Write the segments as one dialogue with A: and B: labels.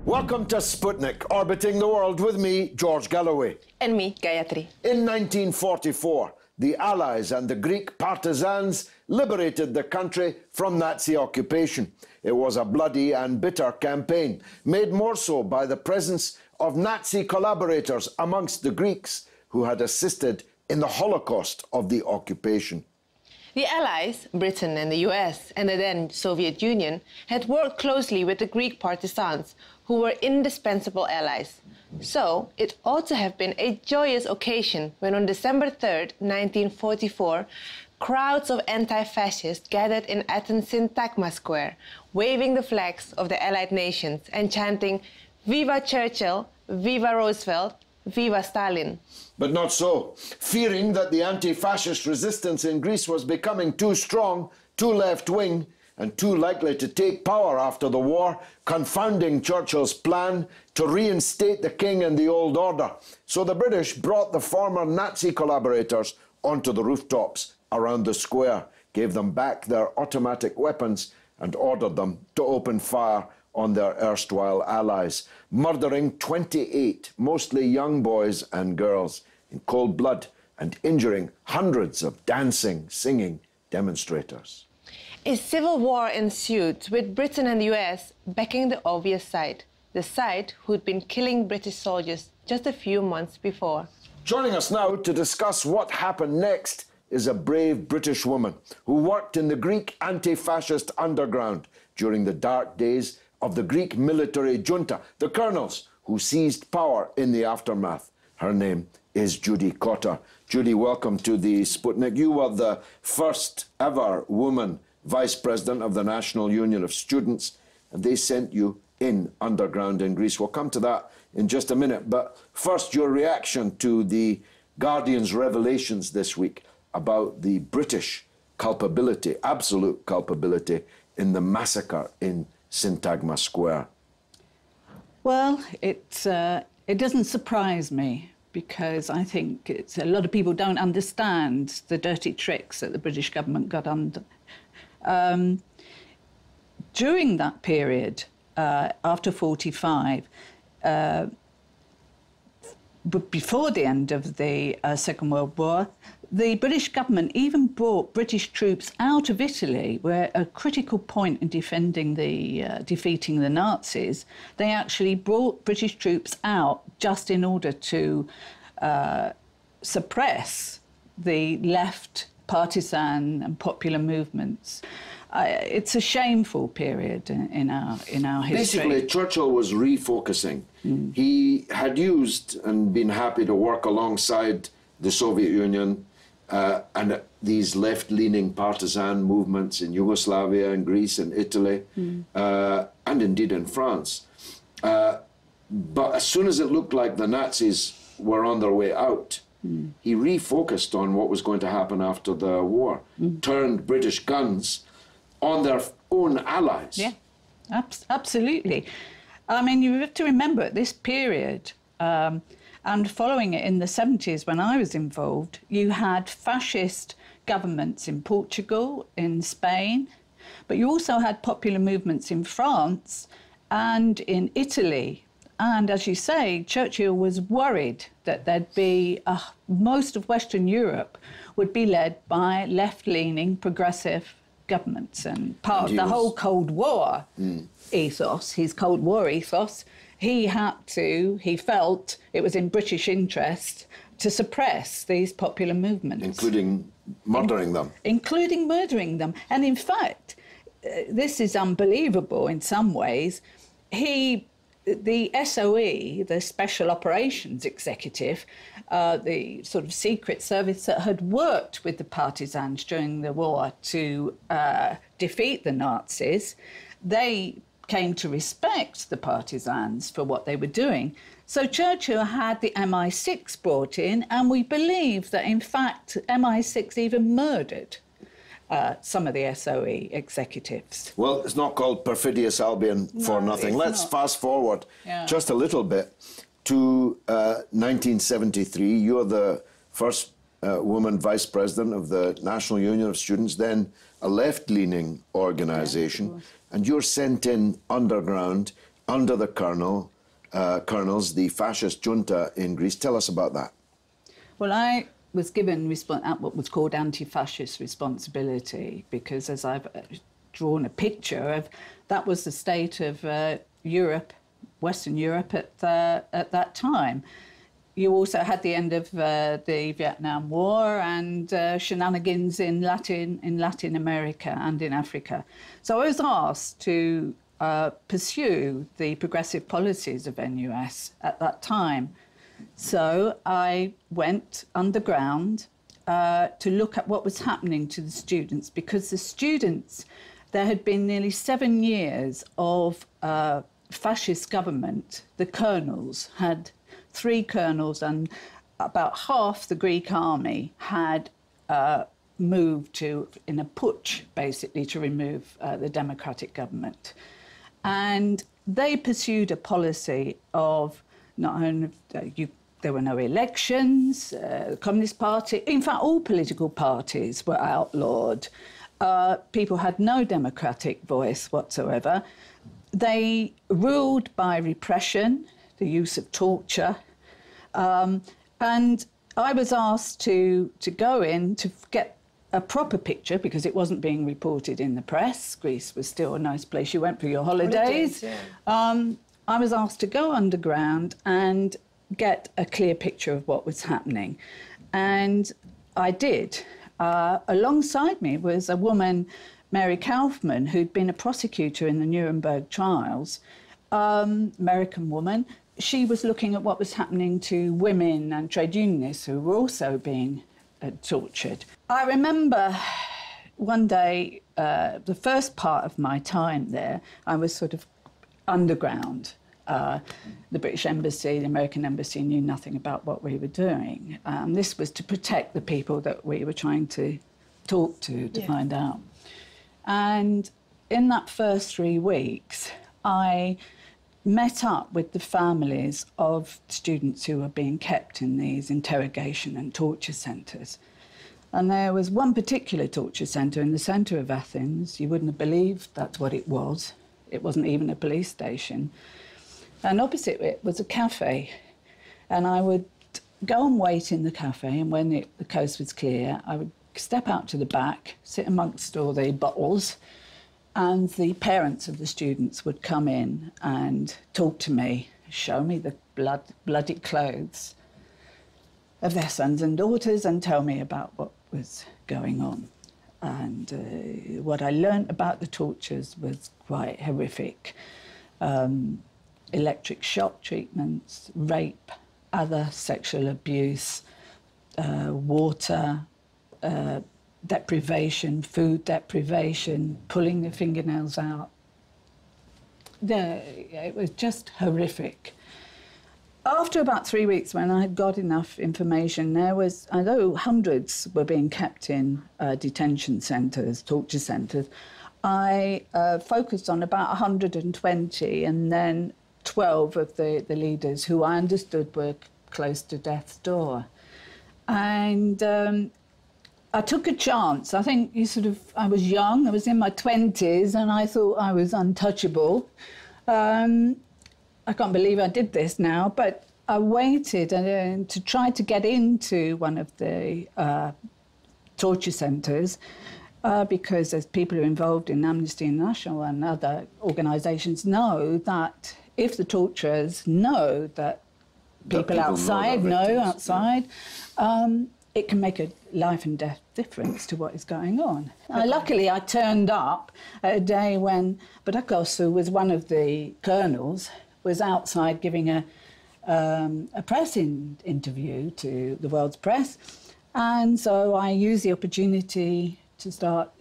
A: Welcome to Sputnik, orbiting the world with me, George Galloway.
B: And me, Gayatri.
A: In 1944, the Allies and the Greek partisans liberated the country from Nazi occupation. It was a bloody and bitter campaign, made more so by the presence of Nazi collaborators amongst the Greeks who had assisted in the Holocaust of the occupation.
B: The Allies, Britain and the US, and the then Soviet Union, had worked closely with the Greek partisans, who were indispensable allies. So, it ought to have been a joyous occasion when on December 3rd, 1944, crowds of anti-fascists gathered in Athens' Syntagma Square, waving the flags of the Allied nations and chanting, "Viva Churchill, Viva Roosevelt, Viva Stalin."
A: But not so. Fearing that the anti-fascist resistance in Greece was becoming too strong, too left-wing, and too likely to take power after the war, confounding Churchill's plan to reinstate the king and the old order. So the British brought the former Nazi collaborators onto the rooftops around the square, gave them back their automatic weapons, and ordered them to open fire on their erstwhile allies, murdering 28, mostly young boys and girls, in cold blood, and injuring hundreds of dancing, singing demonstrators.
B: A civil war ensued, with Britain and the US backing the obvious side, the side who'd been killing British soldiers just a few months before.
A: Joining us now to discuss what happened next is a brave British woman who worked in the Greek anti-fascist underground during the dark days of the Greek military junta, the colonels who seized power in the aftermath. Her name is Judy Cotter. Judy, welcome to the Sputnik. You were the first ever woman Vice President of the National Union of Students, and they sent you in underground in Greece. We'll come to that in just a minute, but first your reaction to the Guardian's revelations this week about the British culpability, absolute culpability, in the massacre in Syntagma Square.
C: Well, it doesn't surprise me, because I think a lot of people don't understand the dirty tricks that the British government got under. During that period, after 45, but before the end of the Second World War, the British government even brought British troops out of Italy, where a critical point in defeating the Nazis. They actually brought British troops out just in order to suppress the left partisan and popular movements. It's a shameful period in our history.
A: Basically, Churchill was refocusing. He had used and been happy to work alongside the Soviet Union and these left-leaning partisan movements in Yugoslavia and Greece and Italy, and indeed in France. But as soon as it looked like the Nazis were on their way out, he refocused on what was going to happen after the war, turned British guns on their own allies.
C: Yeah, absolutely. I mean, you have to remember at this period, and following it in the 70s when I was involved, you had fascist governments in Portugal, in Spain, but you also had popular movements in France and in Italy. And as you say, Churchill was worried that there'd be most of Western Europe would be led by left-leaning progressive governments, and part of the whole Cold War ethos, his Cold War ethos, he felt it was in British interest to suppress these popular movements.
A: Including murdering them.
C: Including murdering them. And in fact, this is unbelievable in some ways, he the SOE, the Special Operations Executive, the sort of secret service that had worked with the partisans during the war to defeat the Nazis, they came to respect the partisans for what they were doing. So Churchill had the MI6 brought in, and we believe that, in fact, MI6 even murdered some of the SOE executives.
A: Well, it's not called Perfidious Albion for nothing. Let's fast forward just a little bit to 1973. You're the first woman vice president of the National Union of Students, then a left-leaning organisation, and you're sent in underground under the colonels, the fascist junta in Greece. Tell us about that.
C: Well, I was given what was called anti-fascist responsibility, because as I've drawn a picture of, that was the state of Europe, Western Europe at that time. You also had the end of the Vietnam War and shenanigans in Latin America and in Africa. So I was asked to pursue the progressive policies of NUS at that time. So I went underground to look at what was happening to the students, because the students, there had been nearly 7 years of fascist government. The colonels had 3 colonels, and about half the Greek army had moved to, in a putsch, basically, to remove the democratic government. And they pursued a policy of not only, there were no elections, the Communist Party, in fact, all political parties were outlawed. People had no democratic voice whatsoever. They ruled by repression, the use of torture. And I was asked to go in to get a proper picture, because it wasn't being reported in the press. Greece was still a nice place you went for your holidays. I was asked to go underground and get a clear picture of what was happening. And I did. Alongside me was a woman, Mary Kaufman, who'd been a prosecutor in the Nuremberg trials, American woman. She was looking at what was happening to women and trade unionists who were also being tortured. I remember one day, the first part of my time there, I was sort of underground. The British Embassy, the American Embassy knew nothing about what we were doing. This was to protect the people that we were trying to talk to find out. And in that first 3 weeks, I met up with the families of students who were being kept in these interrogation and torture centres. And there was one particular torture centre in the centre of Athens. You wouldn't have believed that's what it was. It wasn't even a police station. And opposite it was a cafe. And I would go and wait in the cafe, and when the coast was clear, I would step out to the back, sit amongst all the bottles, and the parents of the students would come in and talk to me, show me the bloody clothes of their sons and daughters, and tell me about what was going on. And what I learnt about the tortures was quite horrific. Electric shock treatments, rape, other sexual abuse, water deprivation, food deprivation, pulling the fingernails out. It was just horrific. After about 3 weeks, when I had got enough information, there was, although hundreds were being kept in detention centres, torture centres, I focused on about 120, and then 12 of the leaders who I understood were close to death's door. And I took a chance. I think I was young, I was in my 20s, and I thought I was untouchable. I can't believe I did this now, but I waited to try to get into one of the torture centres because as people who are involved in Amnesty International and other organisations know that if the torturers know that people outside it can make a life and death difference to what is going on. Luckily, I turned up at a day when Barakos, who was one of the colonels, was outside giving a press interview to the world's press. And so I used the opportunity to start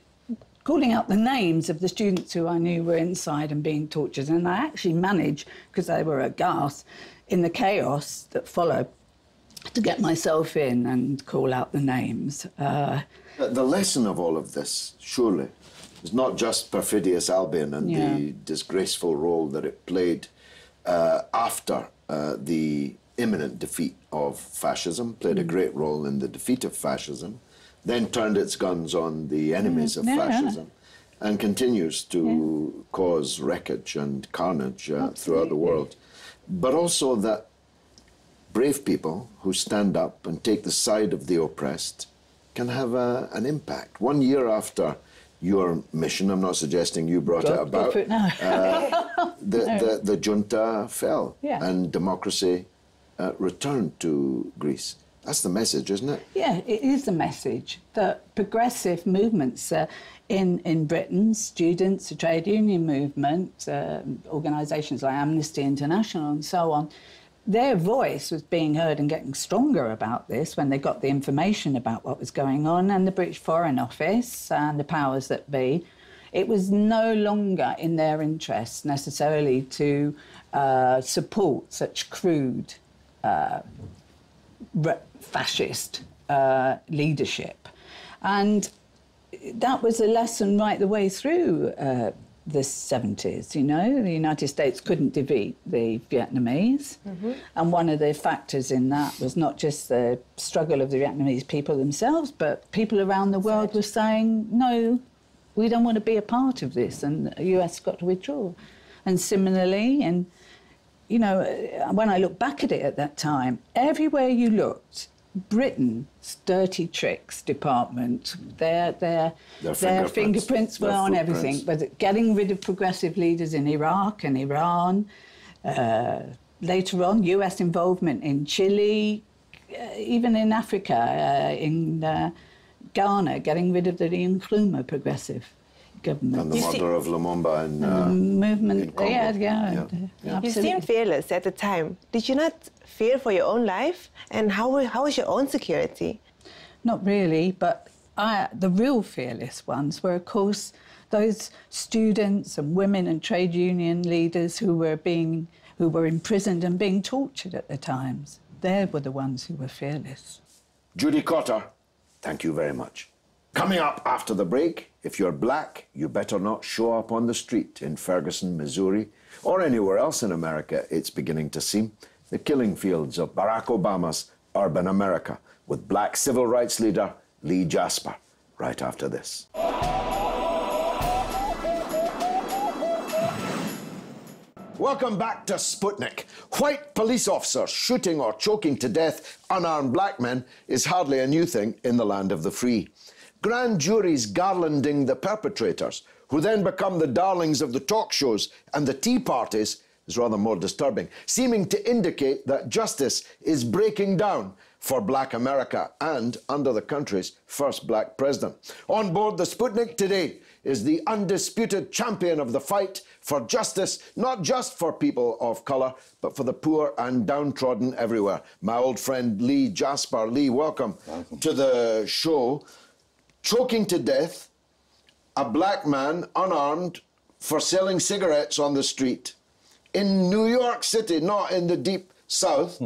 C: calling out the names of the students who I knew were inside and being tortured. And I actually managed, because they were aghast, in the chaos that followed, to get myself in and call out the names.
A: The lesson of all of this, surely, is not just perfidious Albion and the disgraceful role that it played after the imminent defeat of fascism, played a great role in the defeat of fascism, then turned its guns on the enemies of fascism, and continues to cause wreckage and carnage throughout the world. But also that brave people who stand up and take the side of the oppressed can have an impact. 1 year after your mission, I'm not suggesting you brought it about, the junta fell and democracy returned to Greece. That's the message, isn't it?
C: Yeah, it is the message that progressive movements in Britain, students, the trade union movement, organisations like Amnesty International and so on, their voice was being heard and getting stronger about this when they got the information about what was going on, and the British Foreign Office and the powers that be. It was no longer in their interest necessarily to support such crude fascist leadership. And that was a lesson right the way through the 70s, you know. The United States couldn't defeat the Vietnamese. And one of the factors in that was not just the struggle of the Vietnamese people themselves, but people around the world were saying, no, we don't want to be a part of this, and the US got to withdraw. And similarly, and you know, when I look back at it at that time, everywhere you looked, Britain's dirty tricks department, their fingerprints were on everything. But getting rid of progressive leaders in Iraq and Iran, later on, US involvement in Chile, even in Africa, in Ghana, getting rid of the Nkrumah progressive government.
A: And the murder of Lumumba and
C: movement.
A: In Congo.
B: You seemed fearless at the time. Did you not fear for your own life? And how was your own security?
C: Not really, but the real fearless ones were, of course, those students and women and trade union leaders who were imprisoned and being tortured at the times. They were the ones who were fearless.
A: Judy Cotter, thank you very much. Coming up after the break, if you're black, you better not show up on the street in Ferguson, Missouri, or anywhere else in America, it's beginning to seem. The killing fields of Barack Obama's urban America, with black civil rights leader Lee Jasper, right after this. Welcome back to Sputnik. White police officers shooting or choking to death unarmed black men is hardly a new thing in the land of the free. Grand juries garlanding the perpetrators, who then become the darlings of the talk shows and the tea parties, is rather more disturbing, seeming to indicate that justice is breaking down for black America and under the country's first black president. On board the Sputnik today is the undisputed champion of the fight for justice, not just for people of colour, but for the poor and downtrodden everywhere. My old friend Lee Jasper. Lee, welcome to the show. Choking to death a black man unarmed for selling cigarettes on the street in New York City, not in the deep south.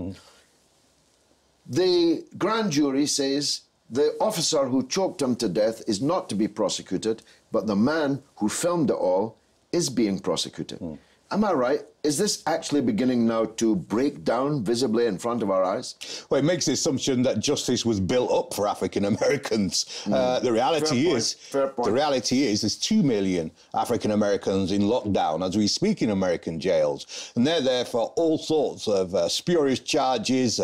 A: The grand jury says the officer who choked him to death is not to be prosecuted, but the man who filmed it all is being prosecuted. Am I right? Is this actually beginning now to break down visibly in front of our eyes?
D: Well, it makes the assumption that justice was built up for African Americans. The reality is there's 2 million African Americans in lockdown as we speak in American jails, and they're there for all sorts of spurious charges,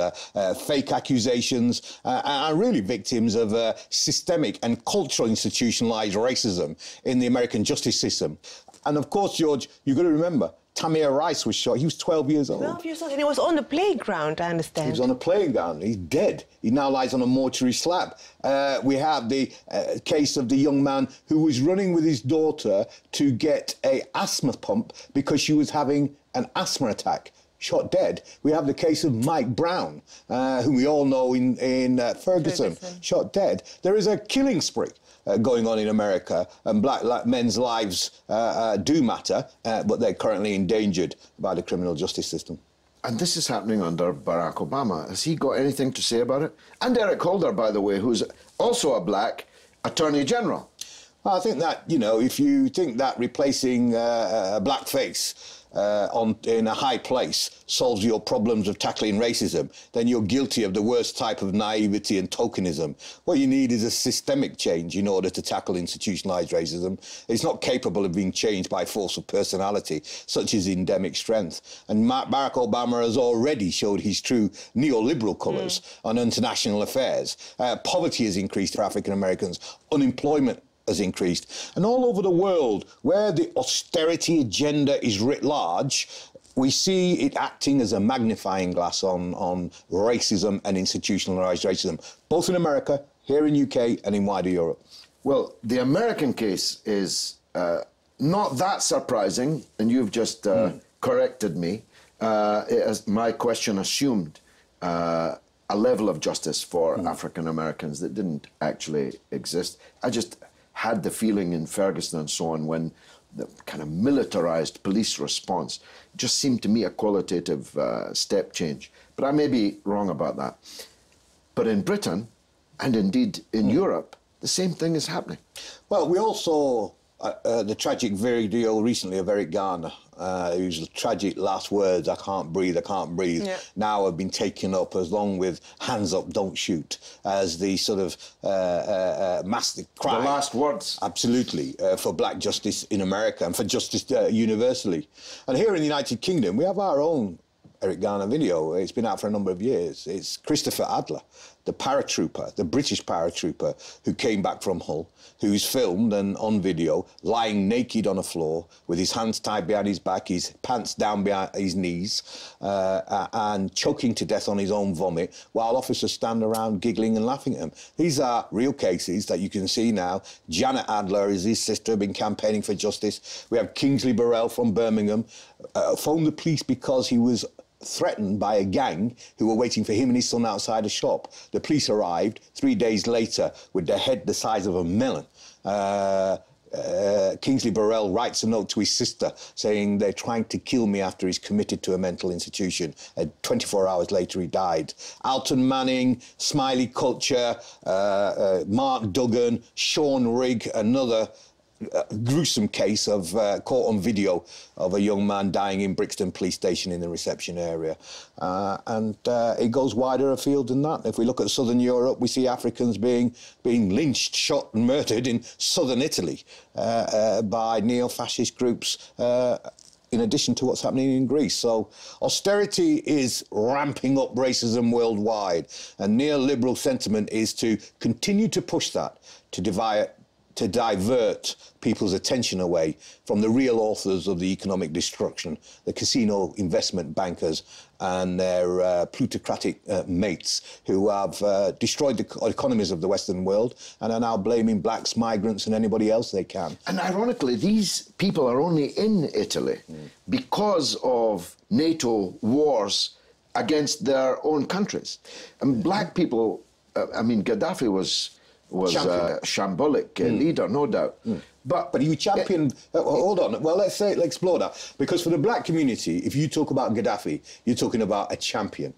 D: fake accusations, and really victims of systemic and cultural institutionalized racism in the American justice system. And of course, George, you've got to remember, Tamir Rice was shot. He was 12 years old.
B: 12 years old, and he was on the playground, I understand.
D: He was on a playground. He's dead. He now lies on a mortuary slab. We have the case of the young man who was running with his daughter to get an asthma pump because she was having an asthma attack. Shot dead. We have the case of Mike Brown, whom we all know in Ferguson, shot dead. There is a killing spree going on in America, and black men's lives do matter, but they're currently endangered by the criminal justice system.
A: And this is happening under Barack Obama. Has he got anything to say about it? And Eric Holder, by the way, who's also a black Attorney General.
D: Well, I think that, you know, if you think that replacing a blackface in a high place solves your problems of tackling racism, then you're guilty of the worst type of naivety and tokenism. What you need is a systemic change in order to tackle institutionalized racism. It's not capable of being changed by force of personality, such as endemic strength. And Barack Obama has already showed his true neoliberal colours on international affairs. Poverty has increased for African Americans. Unemployment has increased. And all over the world, where the austerity agenda is writ large, we see it acting as a magnifying glass on racism and institutionalised racism, both in America, here in UK, and in wider Europe.
A: Well, the American case is not that surprising, and you've just corrected me. As my question assumed a level of justice for African Americans that didn't actually exist. I just had the feeling in Ferguson and so on, when the kind of militarized police response just seemed to me a qualitative step change. But I may be wrong about that. But in Britain, and indeed in Europe, the same thing is happening.
D: Well, we all saw the tragic video recently of Eric Garner, whose tragic last words, I can't breathe, now have been taken up along with hands up, don't shoot, as the sort of massive cry.
A: The last words.
D: Absolutely, for black justice in America and for justice universally. And here in the United Kingdom, we have our own Eric Garner video. It's been out for a number of years. It's Christopher Adler, the paratrooper, the British paratrooper who came back from Hull, who's filmed and on video lying naked on a floor with his hands tied behind his back, his pants down behind his knees, and choking to death on his own vomit while officers stand around giggling and laughing at him. These are real cases that you can see now. Janet Adler is his sister, been campaigning for justice. We have Kingsley Burrell from Birmingham, phoned the police because he was threatened by a gang who were waiting for him and his son outside a shop. The police arrived 3 days later with their head the size of a melon. Kingsley Burrell writes a note to his sister saying they're trying to kill me after he's committed to a mental institution. 24 hours later, he died. Alton Manning, Smiley Culture, Mark Duggan, Sean Rigg, another gruesome case of caught on video of a young man dying in Brixton Police Station in the reception area. And it goes wider afield than that. If we look at southern Europe, we see Africans being lynched, shot and murdered in southern Italy by neo-fascist groups, in addition to what's happening in Greece. So austerity is ramping up racism worldwide, and neoliberal sentiment is to continue to push that, to divert people's attention away from the real authors of the economic destruction, the casino investment bankers and their plutocratic mates who have destroyed the economies of the Western world and are now blaming blacks, migrants and anybody else they can.
A: And ironically, these people are only in Italy because of NATO wars against their own countries. And black people, I mean, Gaddafi was a shambolic leader, no doubt.
D: But you champion... hold on. Well, let's explore that. Because for the black community, if you talk about Gaddafi, you're talking about a champion.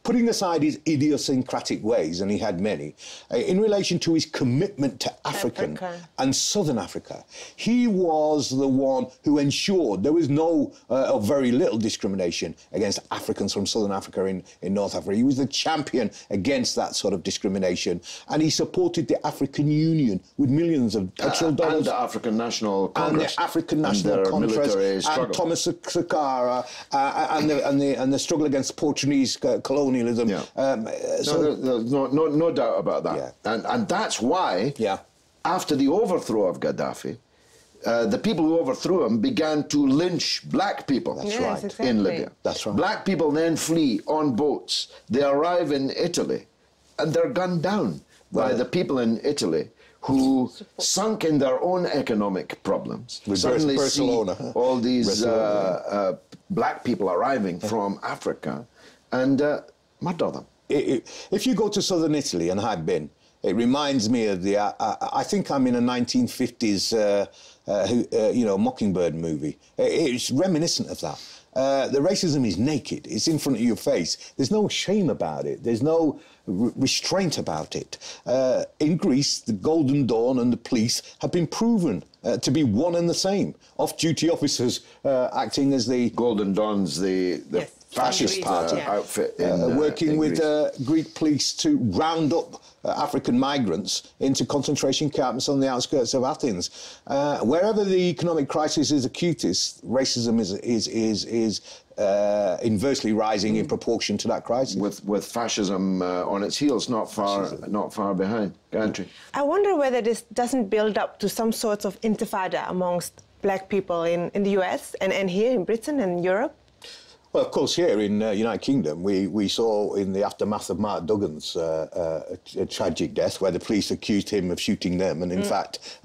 D: Putting aside his idiosyncratic ways, and he had many, in relation to his commitment to Africa and Southern Africa, he was the one who ensured there was no, or very little discrimination against Africans from Southern Africa in North Africa. He was the champion against that sort of discrimination, and he supported the African Union with millions of extra dollars.
A: And the African National Congress.
D: And the African National Congress, and Thomas Sankara, and the struggle against Portuguese colonialism.
A: Yeah. There's no doubt about that. Yeah. And that's why, after the overthrow of Gaddafi, the people who overthrew him began to lynch black people.
B: That's right. Exactly.
A: In Libya.
D: That's right.
A: Black people then flee on boats. They arrive in Italy and they're gunned down by the people in Italy who, sunk in their own economic problems, suddenly
D: Barcelona.
A: see all these black people arriving from Africa and murder them.
D: If you go to southern Italy, and I've been, it reminds me of the, I think I'm in a 1950s, Mockingbird movie. It's reminiscent of that. The racism is naked. It's in front of your face. There's no shame about it. There's no restraint about it. In Greece, the Golden Dawn and the police have been proven to be one and the same. Off-duty officers acting as the...
A: Golden Dawn's the fascist party outfit.
D: Working with Greek police to round up African migrants into concentration camps on the outskirts of Athens. Wherever the economic crisis is acutest, racism is inversely rising in proportion to that crisis.
A: With fascism on its heels, not far behind. Gayatri.
B: I wonder whether this doesn't build up to some sort of intifada amongst black people in the US and here in Britain and Europe.
D: Well, of course, here in United Kingdom, we saw in the aftermath of Mark Duggan's a tragic death where the police accused him of shooting them, and in fact,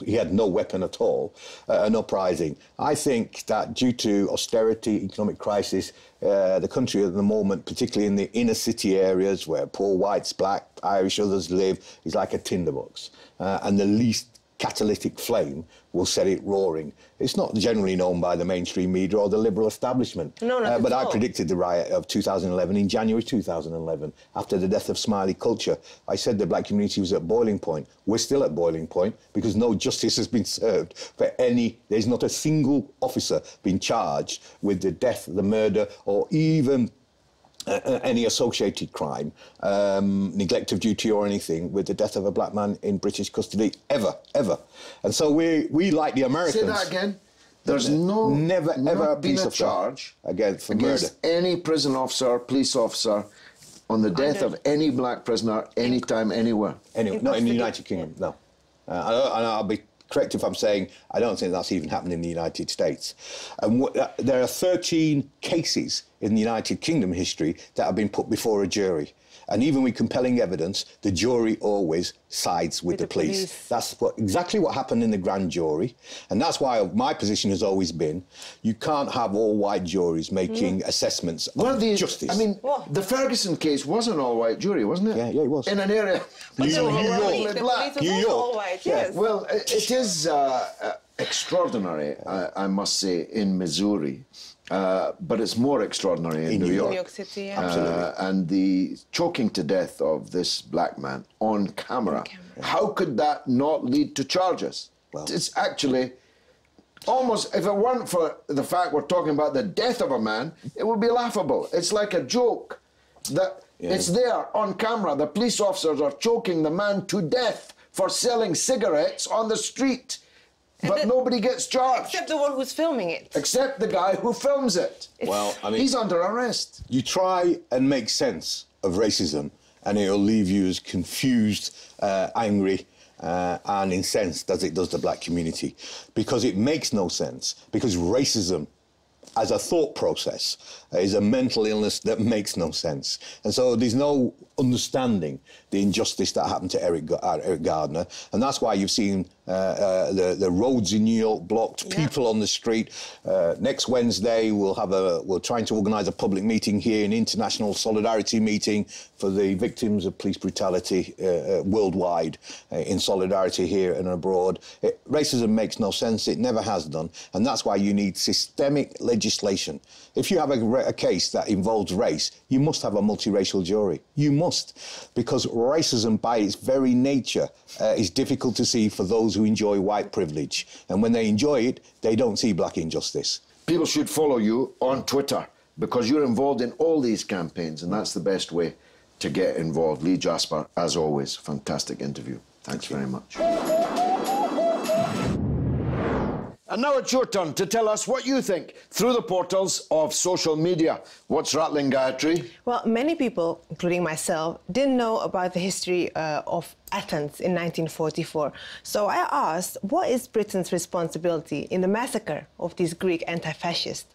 D: he had no weapon at all, an uprising. I think that due to austerity, economic crisis, the country at the moment, particularly in the inner city areas where poor whites, black, Irish, others live, is like a tinderbox, and the least catalytic flame will set it roaring. It's not generally known by the mainstream media or the liberal establishment.
B: No, not
D: but
B: at
D: I
B: all.
D: predicted the riot of 2011 in January 2011, after the death of Smiley Culture. I said the black community was at boiling point. We're still at boiling point because no justice has been served for any. There's not a single officer been charged with the death, the murder, or even any associated crime, neglect of duty or anything, with the death of a black man in British custody, ever. And so we like the Americans...
A: Say that again. There's never
D: ever
A: been
D: piece
A: a
D: of
A: charge
D: against
A: against
D: murder.
A: any prison officer, police officer, on the death of any black prisoner, anytime, anywhere.
D: Anyway, not in the United Kingdom, no. And I'll be correct if I'm saying I don't think that's even happened in the United States. And there are 13 cases in the United Kingdom history that have been put before a jury. And even with compelling evidence, the jury always sides with the police. That's exactly what happened in the grand jury. And that's why my position has always been, you can't have all white juries making assessments of justice.
A: I mean, the Ferguson case was an all-white jury, wasn't it?
D: Yeah, it was.
A: In an area...
D: New York.
B: New York. Yes.
A: Well, it is extraordinary, I must say, in Missouri. But it's more extraordinary in New York.
B: New York City, yeah.
D: Absolutely.
A: And the choking to death of this black man on camera. How could that not lead to charges? Well, it's actually almost, if it weren't for the fact we're talking about the death of a man, it would be laughable. It's like a joke that it's there on camera. The police officers are choking the man to death for selling cigarettes on the street. But nobody gets charged.
B: Except the one who's filming it.
A: Except the guy who films it.
D: Well, I mean...
A: He's under arrest.
D: You try and make sense of racism and it'll leave you as confused, angry and incensed as it does the black community. Because it makes no sense. Because racism, as a thought process, is a mental illness that makes no sense. And so there's no understanding the injustice that happened to Eric Gardner. And that's why you've seen the roads in New York blocked, people on the street. Next Wednesday, we're trying to organise a public meeting here, an international solidarity meeting for the victims of police brutality worldwide, in solidarity here and abroad. Racism makes no sense. It never has done. And that's why you need systemic legislation. If you have a case that involves race, you must have a multiracial jury. You must, because racism by its very nature is difficult to see for those who enjoy white privilege. And when they enjoy it, they don't see black injustice.
A: People should follow you on Twitter because you're involved in all these campaigns, and that's the best way to get involved. Lee Jasper, as always, fantastic interview. Thanks very much. And now it's your turn to tell us what you think through the portals of social media. What's rattling, Gayatri?
B: Well, many people, including myself, didn't know about the history of Athens in 1944. So I asked, what is Britain's responsibility in the massacre of these Greek anti-fascists?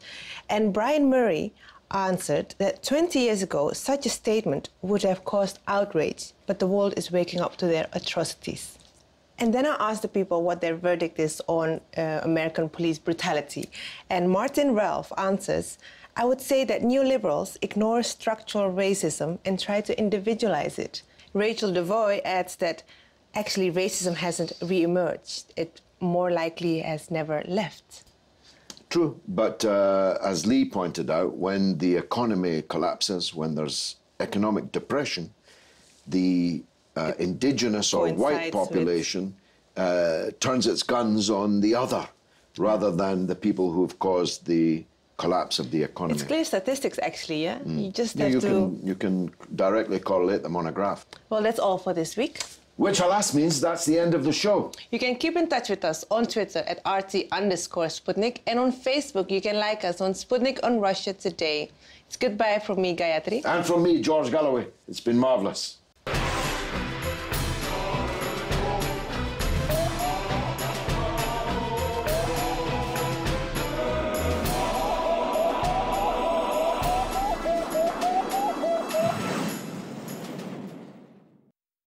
B: And Brian Murray answered that 20 years ago, such a statement would have caused outrage, but the world is waking up to their atrocities. And then I asked the people what their verdict is on American police brutality. And Martin Ralph answers, I would say that neoliberals ignore structural racism and try to individualize it. Rachel Devoy adds that actually racism hasn't re-emerged. It more likely has never left.
A: True, but as Lee pointed out, when the economy collapses, when there's economic depression, the indigenous or white population turns its guns on the other rather than the people who've caused the collapse of the economy.
B: It's clear statistics, actually, yeah? You just have to...
A: You can directly correlate them on a graph.
B: Well, that's all for this week.
A: Which, alas, means that's the end of the show.
B: You can keep in touch with us on Twitter at @RT_Sputnik, and on Facebook you can like us on Sputnik on Russia Today. It's goodbye from me, Gayatri.
A: And from me, George Galloway. It's been marvellous.